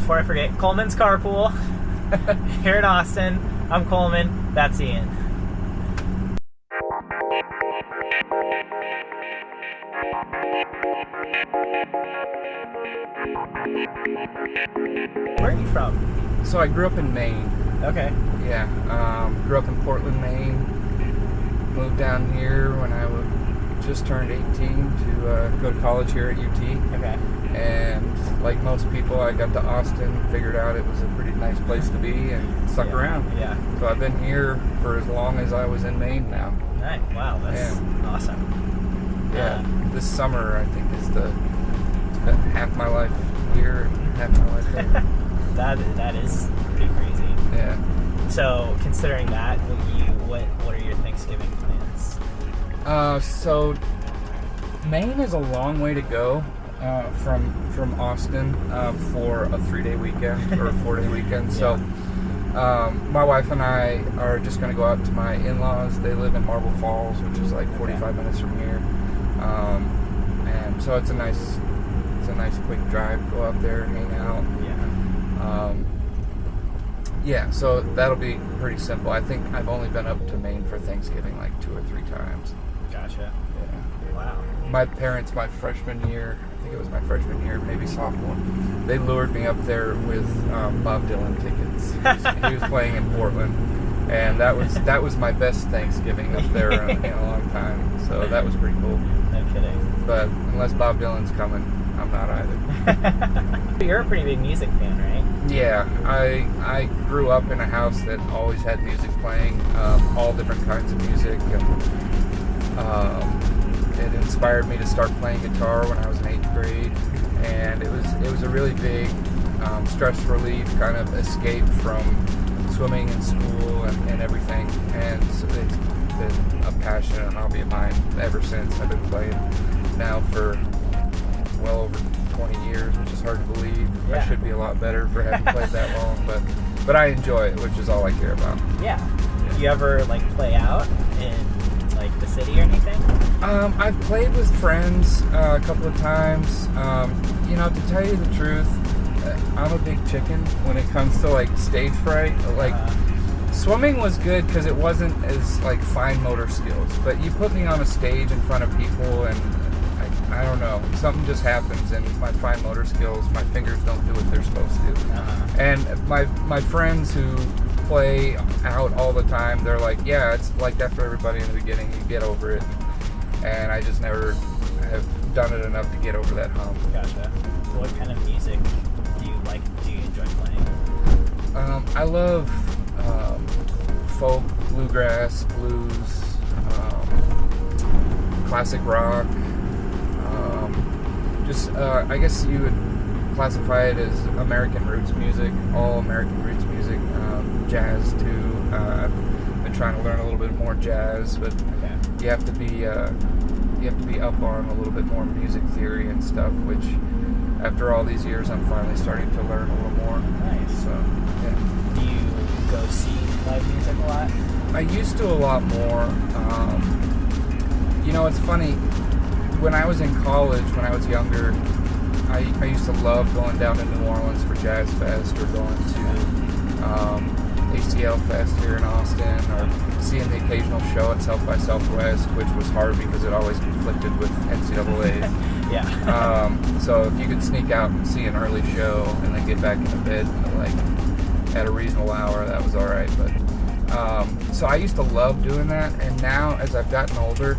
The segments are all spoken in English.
before I forget, Coleman's Carpool here in Austin. I'm Coleman. That's Ian. Where are you from? So I grew up in Maine. Okay. Yeah, grew up in Portland, Maine. Moved down here when I just turned 18 to go to college here at UT. Okay. And like most people, I got to Austin, figured out it was a pretty nice place to be, and stuck around. Yeah. So I've been here for as long as I was in Maine now. Nice. Wow, that's awesome. Yeah. This summer, I think, is the half my life here and half my life there. that is pretty crazy. Yeah. So, considering that, what are your Thanksgiving plans? So Maine is a long way to go from Austin for a 3-day weekend or a 4-day weekend. So my wife and I are just going to go out to my in-laws. They live in Marble Falls, which is like 45 minutes from here. And so it's a nice quick drive. Go out there and hang out. Yeah, so that'll be pretty simple. I think I've only been up to Maine for Thanksgiving like 2 or 3 times. Gotcha. Yeah. Wow. My parents, my freshman year, I think it was my freshman year, maybe sophomore, they lured me up there with Bob Dylan tickets. He was playing in Portland, and that was my best Thanksgiving up there in a long time. So that was pretty cool. No kidding. But unless Bob Dylan's coming, I'm not either. You're a pretty big music fan, right? Yeah, I grew up in a house that always had music playing, all different kinds of music, and it inspired me to start playing guitar when I was in 8th grade, and it was a really big stress relief kind of escape from swimming and school and everything, and so it's been a passion and hobby of mine ever since. I've been playing now for well over 20 years, which is hard to believe. Yeah. I should be a lot better for having played that long, but I enjoy it, which is all I care about. Yeah. Do you ever play out in the city or anything? I've played with friends a couple of times. To tell you the truth, I'm a big chicken when it comes to stage fright. Swimming was good because it wasn't as fine motor skills, but you put me on a stage in front of people and I don't know, something just happens, and my fine motor skills, my fingers don't do what they're supposed to. And my friends who play out all the time, they're like, yeah, it's like that for everybody in the beginning, you get over it. And I just never have done it enough to get over that hump. Gotcha. What kind of music do you enjoy playing? I love folk, bluegrass, blues, classic rock. I guess you would classify it as American roots music, all American roots music, jazz too. I've been trying to learn a little bit more jazz, but you have to be up on a little bit more music theory and stuff, which after all these years I'm finally starting to learn a little more. Nice. So, yeah. Do you go see live music a lot? I used to a lot more. It's funny. When I was in college, when I was younger, I used to love going down to New Orleans for Jazz Fest, or going to ACL Fest here in Austin, or seeing the occasional show at South by Southwest, which was hard because it always conflicted with NCAA. Yeah. So if you could sneak out and see an early show and then get back into bed at a reasonable hour, that was all right. But so I used to love doing that, and now as I've gotten older,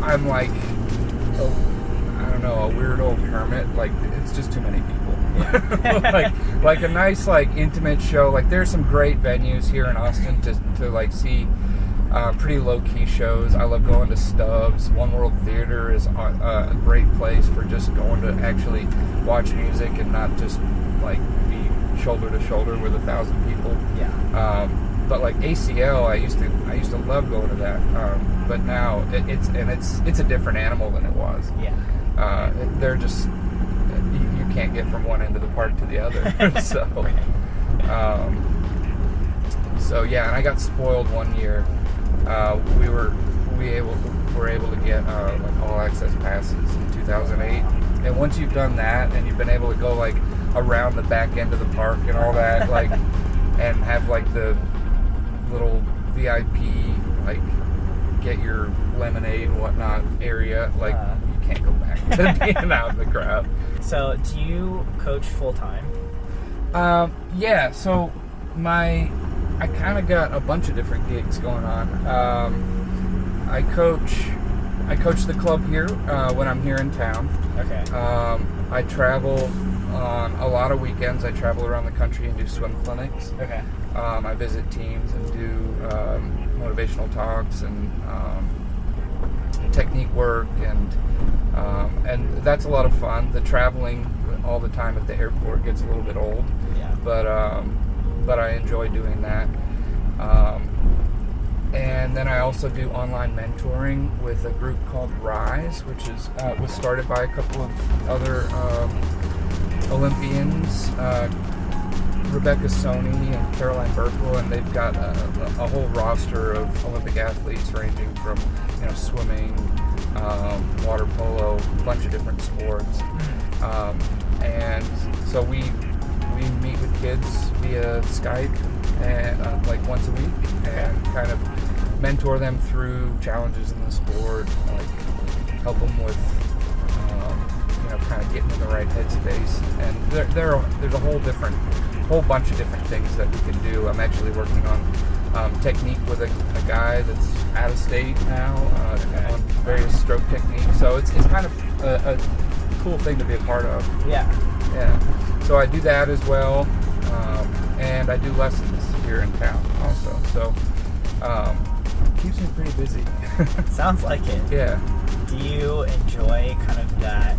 I'm a weird old hermit. It's just too many people. Yeah. A nice intimate show. There's some great venues here in Austin to see pretty low key shows. I love going to Stubbs. One World Theater is a great place for just going to actually watch music and not just be shoulder to shoulder with 1,000 people. Yeah. But ACL, I used to love going to that. But now it's a different animal than it was. Yeah. They're just you can't get from one end of the park to the other. So yeah, and I got spoiled one year. We were able to get all access passes in 2008, And once you've done that and you've been able to go like around the back end of the park and all that, like, and have like the little VIP, like, get your lemonade and whatnot area, like, you can't go back to being out in the crowd. So, do you coach full time? Yeah. So I kind of got a bunch of different gigs going on. I coach the club here when I'm here in town. Okay. I travel on a lot of weekends. I travel around the country and do swim clinics. Okay. I visit teams and do motivational talks and technique work, and that's a lot of fun. The traveling all the time at the airport gets a little bit old. Yeah. But I enjoy doing that. And then I also do online mentoring with a group called Rise, which was started by a couple of other Olympians, Rebecca Soni and Caroline Burkle, and they've got a whole roster of Olympic athletes ranging from swimming, water polo, a bunch of different sports. And so we meet with kids via Skype and like once a week, and kind of mentor them through challenges in the sport, like help them with kind of getting in the right headspace. And there's a whole bunch of different things that we can do. I'm actually working on technique with a guy that's out of state now on various stroke techniques. So it's kind of a cool thing to be a part of. Yeah. So I do that as well, and I do lessons here in town also. So keeps me pretty busy. Sounds like it. Yeah. Do you enjoy kind of that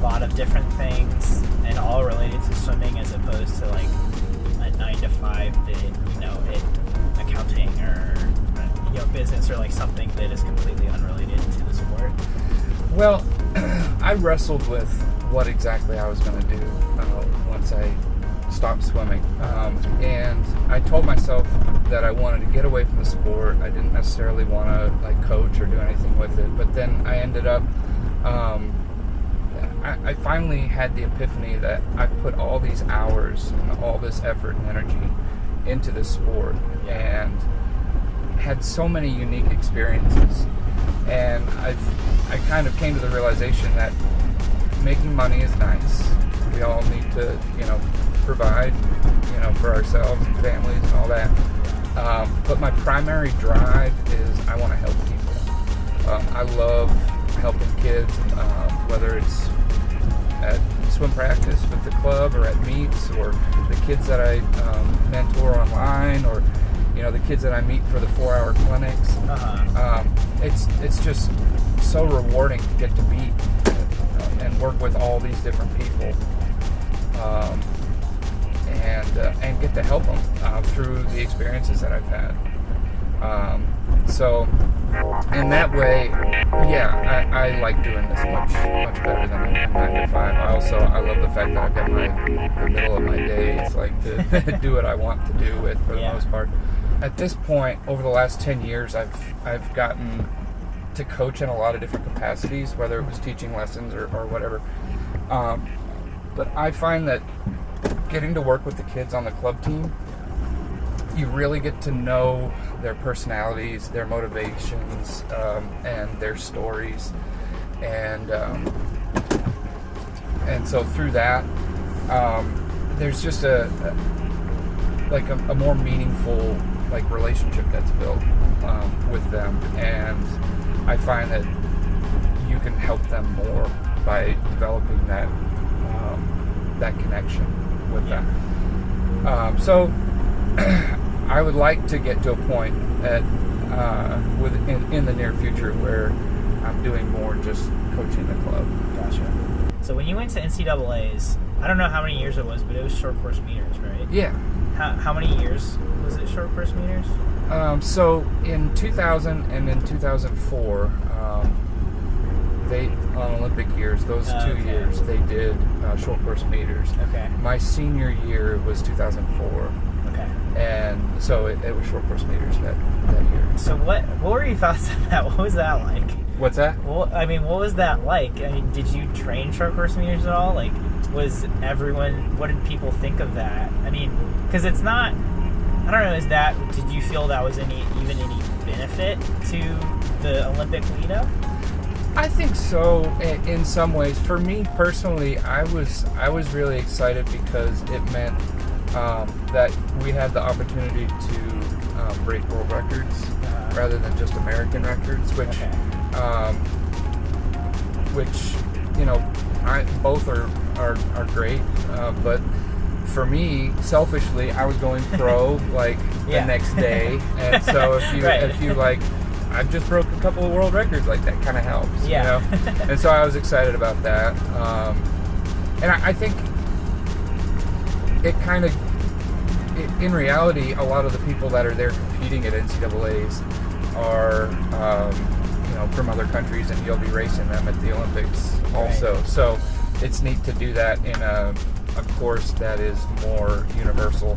lot of different things and all related to swimming, as opposed to like a 9-to-5 that in accounting or business, or like something that is completely unrelated to the sport? Well, I wrestled with what exactly I was going to do once I stopped swimming, and I told myself that I wanted to get away from the sport. I didn't necessarily want to like coach or do anything with it, but then I ended up I finally had the epiphany that I've put all these hours and all this effort and energy into this sport, and had so many unique experiences, and I kind of came to the realization that making money is nice. We all need to provide for ourselves and families and all that, but my primary drive is I want to help people. I love helping kids, whether it's at swim practice with the club or at meets, or the kids that I mentor online, or the kids that I meet for the 4-hour clinics. It's just so rewarding to get to meet and work with all these different people, and get to help them through the experiences that I've had. So in that way, I like doing this much better than a 9-to-5. I love the fact that I've got the middle of my days like to do what I want to do with, for the most part. At this point, over the last 10 years, I've gotten to coach in a lot of different capacities, whether it was teaching lessons or whatever. But I find that getting to work with the kids on the club team, you really get to know their personalities, their motivations, and their stories, and so through that, there's just a more meaningful relationship that's built with them, and I find that you can help them more by developing that connection with them. So I would like to get to a point in the near future where I'm doing more just coaching the club. Gotcha. So when you went to NCAA's, I don't know how many years it was, but it was short course meters, right? Yeah. How many years was it short course meters? So in 2000 and in 2004, they on Olympic years, those 2 years, they did short course meters. Okay. My senior year was 2004. Okay. And so it was short course meters that year. So what were your thoughts on that? What was that like? What's that? Well, I mean, what was that like? I mean, did you train short course meters at all? Like, was everyone? What did people think of that? I mean, because it's not. I don't know. Did you feel that was even any benefit to the Olympic lead-up? I think so in some ways. For me personally, I was really excited because it meant that we had the opportunity to break world records rather than just American records, which both are great. But for me, selfishly, I was going pro the next day, and so if you like. I've just broke a couple of world records, like that kind of helps, you know? And so I was excited about that. And I think it kind of, in reality, a lot of the people that are there competing at NCAAs are, from other countries, and you'll be racing them at the Olympics also. Right. So it's neat to do that in a course that is more universal.